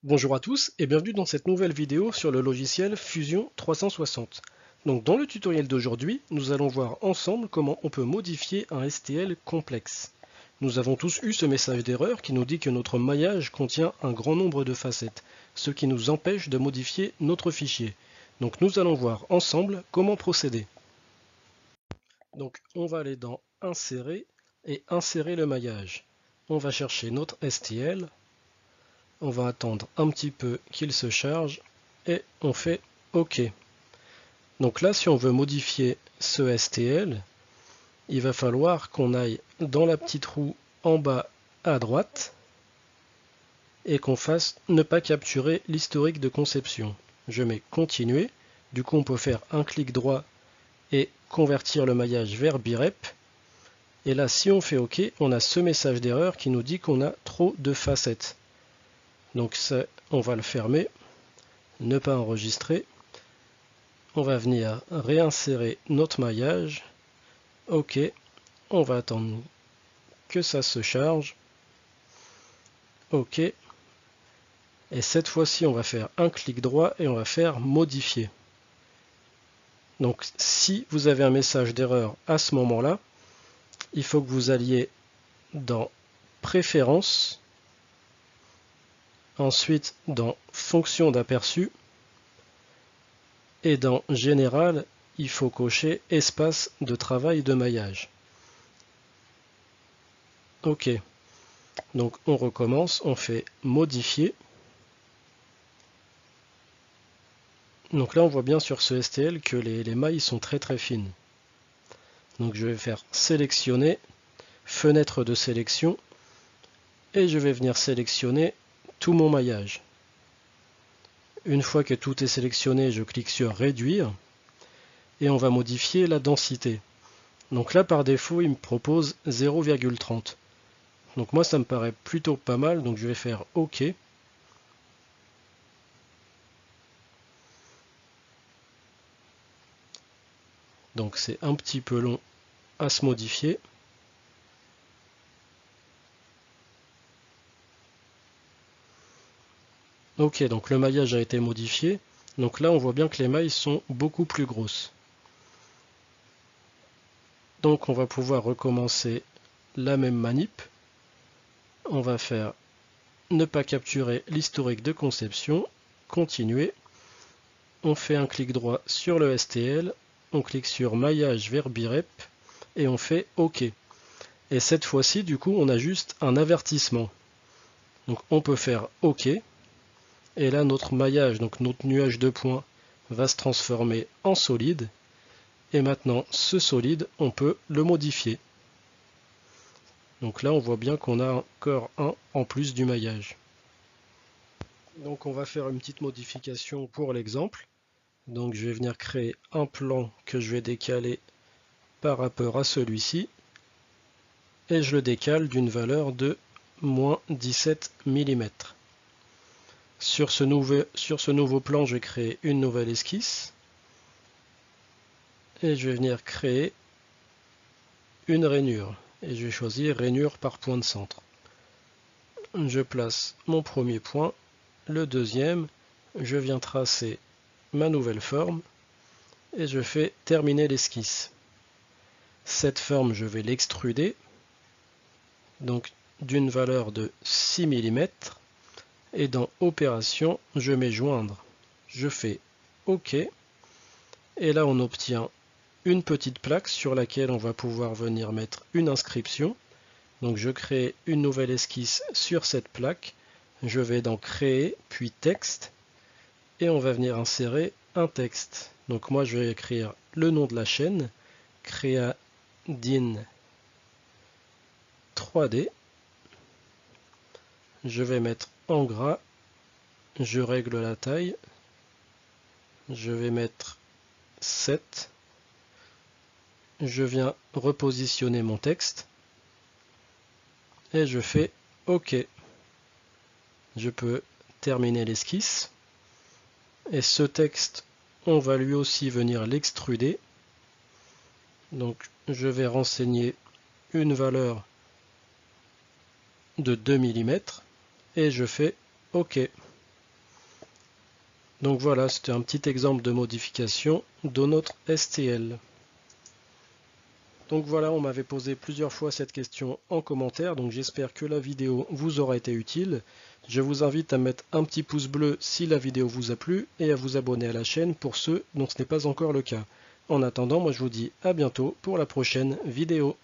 Bonjour à tous et bienvenue dans cette nouvelle vidéo sur le logiciel Fusion 360. Donc dans le tutoriel d'aujourd'hui, nous allons voir ensemble comment on peut modifier un STL complexe. Nous avons tous eu ce message d'erreur qui nous dit que notre maillage contient un grand nombre de facettes, ce qui nous empêche de modifier notre fichier. Donc nous allons voir ensemble comment procéder. Donc on va aller dans Insérer et insérer le maillage. On va chercher notre STL. On va attendre un petit peu qu'il se charge et on fait OK. Donc là, si on veut modifier ce STL, il va falloir qu'on aille dans la petite roue en bas à droite et qu'on fasse ne pas capturer l'historique de conception. Je mets continuer. Du coup, on peut faire un clic droit et convertir le maillage vers birep. Et là, si on fait OK, on a ce message d'erreur qui nous dit qu'on a trop de facettes. Donc ça, on va le fermer, ne pas enregistrer. On va venir réinsérer notre maillage. OK, on va attendre que ça se charge. OK. Et cette fois-ci, on va faire un clic droit et on va faire modifier. Donc si vous avez un message d'erreur à ce moment-là, il faut que vous alliez dans Préférences, ensuite dans Fonction d'aperçu, et dans Général, il faut cocher Espace de travail de maillage. OK. Donc on recommence, on fait Modifier. Donc là on voit bien sur ce STL que les mailles sont très fines. Donc je vais faire Sélectionner, Fenêtre de sélection, et je vais venir sélectionner tout mon maillage. Une fois que tout est sélectionné, je clique sur Réduire et on va modifier la densité. Donc là par défaut il me propose 0,30. Donc moi ça me paraît plutôt pas mal, donc je vais faire OK. Donc c'est un petit peu long à se modifier. Ok, donc le maillage a été modifié. Donc là on voit bien que les mailles sont beaucoup plus grosses. Donc on va pouvoir recommencer la même manip. On va faire ne pas capturer l'historique de conception, continuer. On fait un clic droit sur le STL, on clique sur maillage vers birep et on fait OK. Et cette fois-ci, du coup, on a juste un avertissement. Donc on peut faire OK. Et là, notre maillage, donc notre nuage de points, va se transformer en solide. Et maintenant, ce solide, on peut le modifier. Donc là, on voit bien qu'on a encore un en plus du maillage. Donc on va faire une petite modification pour l'exemple. Donc je vais venir créer un plan que je vais décaler par rapport à celui-ci. Et je le décale d'une valeur de moins 17 mm. Sur ce nouveau plan, je vais créer une nouvelle esquisse. Et je vais venir créer une rainure. Et je vais choisir rainure par point de centre. Je place mon premier point, le deuxième, je viens tracer ma nouvelle forme et je fais terminer l'esquisse. Cette forme, je vais l'extruder, donc d'une valeur de 6 mm, et dans Opération, je mets joindre. Je fais OK, et là on obtient une petite plaque sur laquelle on va pouvoir venir mettre une inscription. Donc je crée une nouvelle esquisse sur cette plaque. Je vais dans Créer, puis Texte, et on va venir insérer un texte. Donc moi je vais écrire le nom de la chaîne, Creadin 3D. Je vais mettre en gras, je règle la taille, je vais mettre 7. Je viens repositionner mon texte et je fais OK. Je peux terminer l'esquisse. Et ce texte, on va lui aussi venir l'extruder. Donc je vais renseigner une valeur de 2 mm et je fais OK. Donc voilà, c'était un petit exemple de modification de notre STL. Donc voilà, on m'avait posé plusieurs fois cette question en commentaire, donc j'espère que la vidéo vous aura été utile. Je vous invite à mettre un petit pouce bleu si la vidéo vous a plu et à vous abonner à la chaîne pour ceux dont ce n'est pas encore le cas. En attendant, moi je vous dis à bientôt pour la prochaine vidéo.